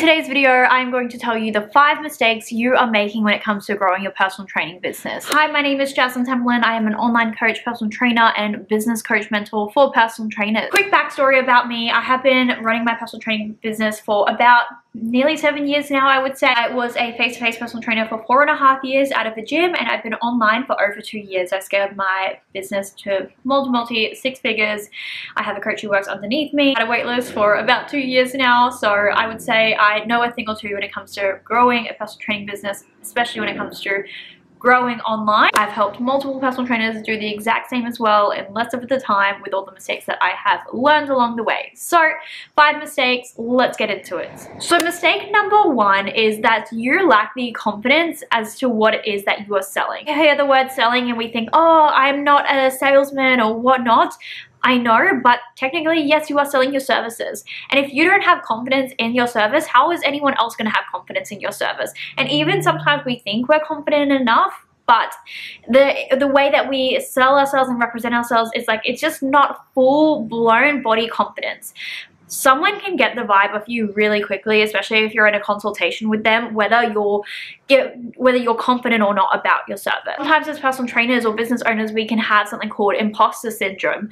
In today's video, I'm going to tell you the 5 mistakes you are making when it comes to growing your personal training business. Hi, my name is Jasmine Templin. I am an online coach, personal trainer, and business coach mentor for personal trainers. Quick backstory about me. I have been running my personal training business for about nearly 7 years now, I would say. I was a face-to-face personal trainer for 4.5 years out of the gym, and I've been online for over 2 years. I scaled my business to multi 6 figures. I have a coach who works underneath me. I had a wait list for about 2 years now, so I would say I know a thing or two when it comes to growing a personal training business, especially when it comes to growing online. I've helped multiple personal trainers do the exact same as well in less of the time with all the mistakes that I have learned along the way. So 5 mistakes, let's get into it. So mistake number 1 is that you lack the confidence as to what it is that you are selling. We hear the word selling and we think, oh, I'm not a salesman or whatnot. I know, but technically, yes, you are selling your services. And if you don't have confidence in your service, how is anyone else going to have confidence in your service? And even sometimes we think we're confident enough, but the way that we sell ourselves and represent ourselves is like, it's just not full-blown body confidence. Someone can get the vibe of you really quickly, especially if you're in a consultation with them, whether you're confident or not about your service. Sometimes as personal trainers or business owners, we can have something called imposter syndrome.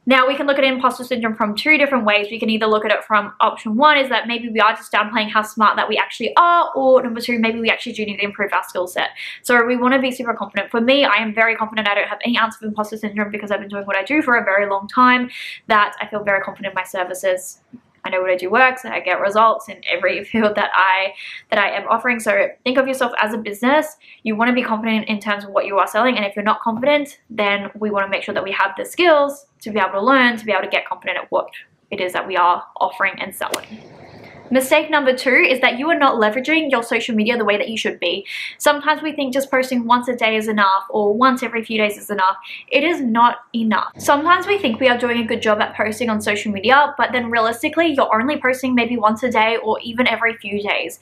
Now, we can look at imposter syndrome from 2 different ways. We can either look at it from option 1 is that maybe we are just downplaying how smart that we actually are, or number 2, maybe we actually do need to improve our skill set. So we want to be super confident. For me, I am very confident. I don't have any ounce of imposter syndrome because I've been doing what I do for a very long time, that I feel very confident in my services. I know what I do works and I get results in every field that I am offering. So think of yourself as a business. You want to be confident in terms of what you are selling, and if you're not confident, then we want to make sure that we have the skills to be able to learn, to be able to get confident at what it is that we are offering and selling. Mistake number 2 is that you are not leveraging your social media the way that you should be. Sometimes we think just posting once a day is enough, or once every few days is enough. It is not enough. Sometimes we think we are doing a good job at posting on social media, but then realistically, you're only posting maybe once a day or even every few days.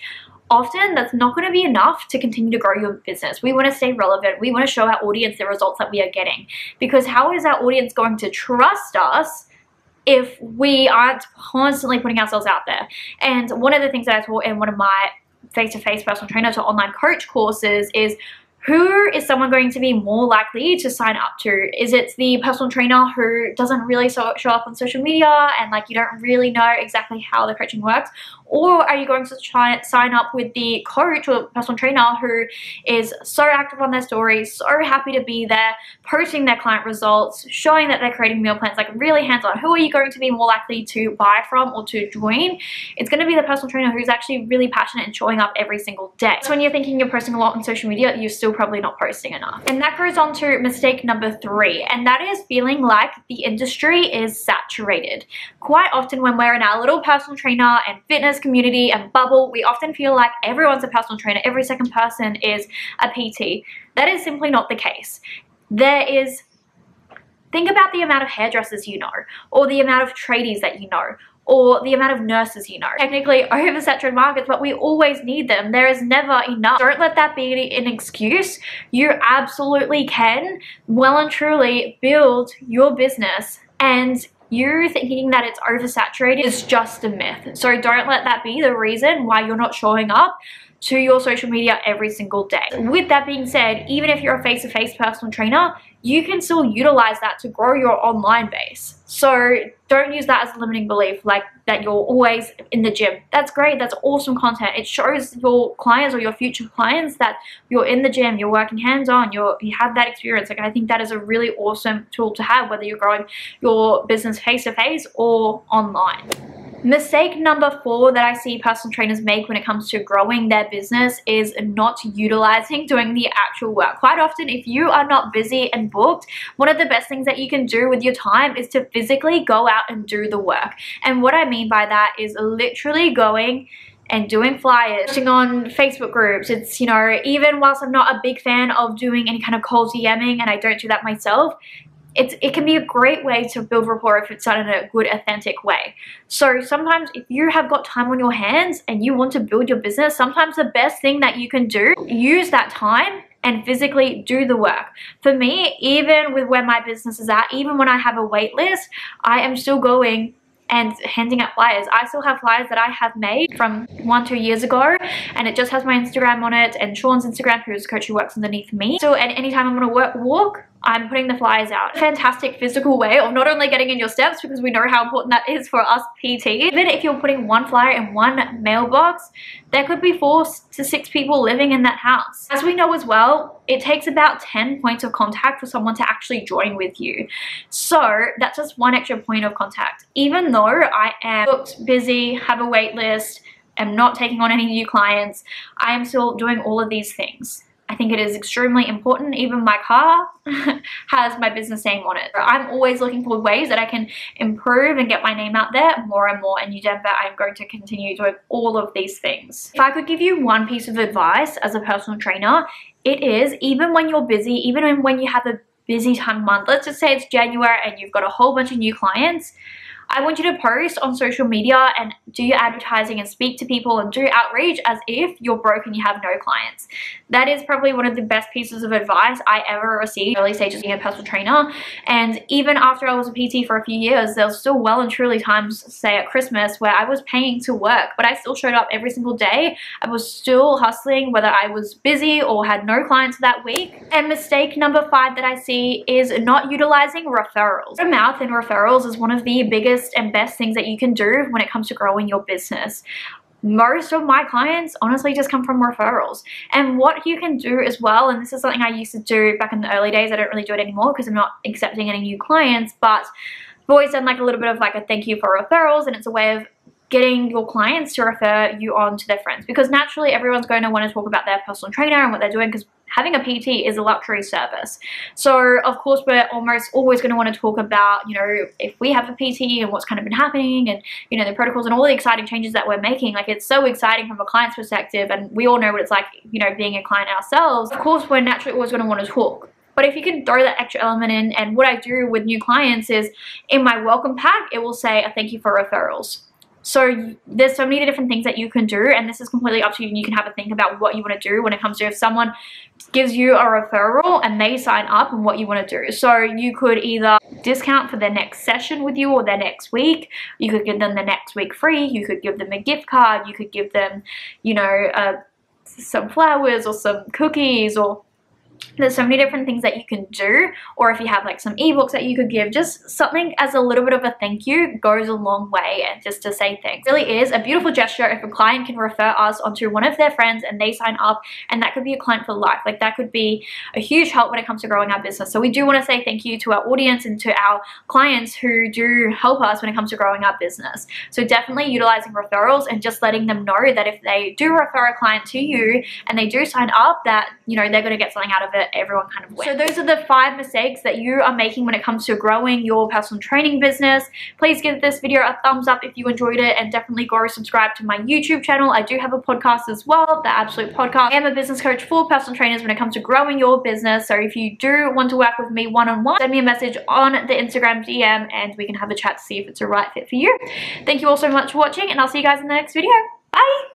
Often that's not going to be enough to continue to grow your business. We want to stay relevant. We want to show our audience the results that we are getting, because how is our audience going to trust us if we aren't constantly putting ourselves out there? And one of the things that I taught in one of my face-to-face personal trainer to online coach courses is, who is someone going to be more likely to sign up to? Is it the personal trainer who doesn't really show up on social media and like you don't really know exactly how the coaching works? Or are you going to try and sign up with the coach or personal trainer who is so active on their stories, so happy to be there, posting their client results, showing that they're creating meal plans, like really hands-on? Who are you going to be more likely to buy from or to join? It's going to be the personal trainer who's actually really passionate and showing up every single day. So when you're thinking you're posting a lot on social media, you're still probably not posting enough. And that goes on to mistake number 3, and that is feeling like the industry is saturated. Quite often when we're in our little personal trainer and fitness community and bubble, we often feel like everyone's a personal trainer, every second person is a PT. That is simply not the case. Think about the amount of hairdressers you know, or the amount of tradies that you know, or the amount of nurses you know. Technically oversaturated markets, but we always need them. There is never enough. Don't let that be an excuse. You absolutely can well and truly build your business, and you thinking that it's oversaturated is just a myth. So don't let that be the reason why you're not showing up to your social media every single day. With that being said, even if you're a face-to-face personal trainer, you can still utilize that to grow your online base. So don't use that as a limiting belief, like that you're always in the gym. That's great, that's awesome content. It shows your clients or your future clients that you're in the gym, you're working hands-on, you have that experience. Like, I think that is a really awesome tool to have, whether you're growing your business face-to-face or online. Mistake number 4 that I see personal trainers make when it comes to growing their business is not utilizing doing the actual work. Quite often, if you are not busy and booked, one of the best things that you can do with your time is to physically go out and do the work. And what I mean by that is literally going and doing flyers, posting on Facebook groups. It's, you know, even whilst I'm not a big fan of doing any kind of cold DMing, and I don't do that myself, it can be a great way to build rapport if it's done in a good, authentic way. So sometimes if you have got time on your hands and you want to build your business, sometimes the best thing that you can do, use that time and physically do the work. For me, even with where my business is at, even when I have a wait list, I am still going and handing out flyers. I still have flyers that I have made from 1-2 years ago, and it just has my Instagram on it and Sean's Instagram, who's a coach who works underneath me. So at any time I'm going to walk, I'm putting the flyers out. Fantastic physical way of not only getting in your steps, because we know how important that is for us PT. Even if you're putting one flyer in one mailbox, there could be 4 to 6 people living in that house. As we know as well, it takes about 10 points of contact for someone to actually join with you. So that's just one extra point of contact. Even though I am booked, busy, have a wait list, am not taking on any new clients, I am still doing all of these things. I think it is extremely important. Even my car has my business name on it. I'm always looking for ways that I can improve and get my name out there more and more. And you Denver, I'm going to continue doing all of these things. If I could give you one piece of advice as a personal trainer, it is, even when you're busy, even when you have a busy time month, let's just say it's January and you've got a whole bunch of new clients, I want you to post on social media and do your advertising and speak to people and do outreach as if you're broke and you have no clients. That is probably one of the best pieces of advice I ever received early stages of being a personal trainer. And even after I was a PT for a few years, there was still well and truly times, say at Christmas, where I was paying to work, but I still showed up every single day. I was still hustling, whether I was busy or had no clients that week. And mistake number 5 that I see is not utilizing referrals. Word of mouth and referrals is one of the biggest and best things that you can do when it comes to growing your business. Most of my clients honestly just come from referrals. And what you can do as well, and this is something I used to do back in the early days, I don't really do it anymore because I'm not accepting any new clients, but I've always done like a little bit of like a thank you for referrals, and it's a way of getting your clients to refer you on to their friends, because naturally everyone's going to want to talk about their personal trainer and what they're doing, because having a PT is a luxury service. So of course we're almost always going to want to talk about, you know, if we have a PT and what's kind of been happening and, you know, the protocols and all the exciting changes that we're making. Like, it's so exciting from a client's perspective, and we all know what it's like, you know, being a client ourselves. Of course we're naturally always going to want to talk. But if you can throw that extra element in, and what I do with new clients is in my welcome pack, it will say a thank you for referrals. So there's so many different things that you can do, and this is completely up to you, and you can have a think about what you want to do when it comes to if someone gives you a referral and they sign up and what you want to do. So you could either discount for their next session with you or their next week. You could give them the next week free. You could give them a gift card. You could give them, you know, some flowers or some cookies, or there's so many different things that you can do. Or if you have like some ebooks that you could give, just something as a little bit of a thank you goes a long way, and just to say thanks. It really is a beautiful gesture if a client can refer us onto one of their friends and they sign up, and that could be a client for life. Like, that could be a huge help when it comes to growing our business. So we do want to say thank you to our audience and to our clients who do help us when it comes to growing our business. So definitely utilizing referrals and just letting them know that if they do refer a client to you and they do sign up, that, you know, they're going to get something out of it. Everyone kind of wins. So those are the 5 mistakes that you are making when it comes to growing your personal training business. Please give this video a thumbs up if you enjoyed it, and definitely go subscribe to my YouTube channel. I do have a podcast as well, The Absolute Podcast. I am a business coach for personal trainers when it comes to growing your business. So if you do want to work with me one-on-one, send me a message on the Instagram DM and we can have a chat to see if it's a right fit for you. Thank you all so much for watching, and I'll see you guys in the next video. Bye!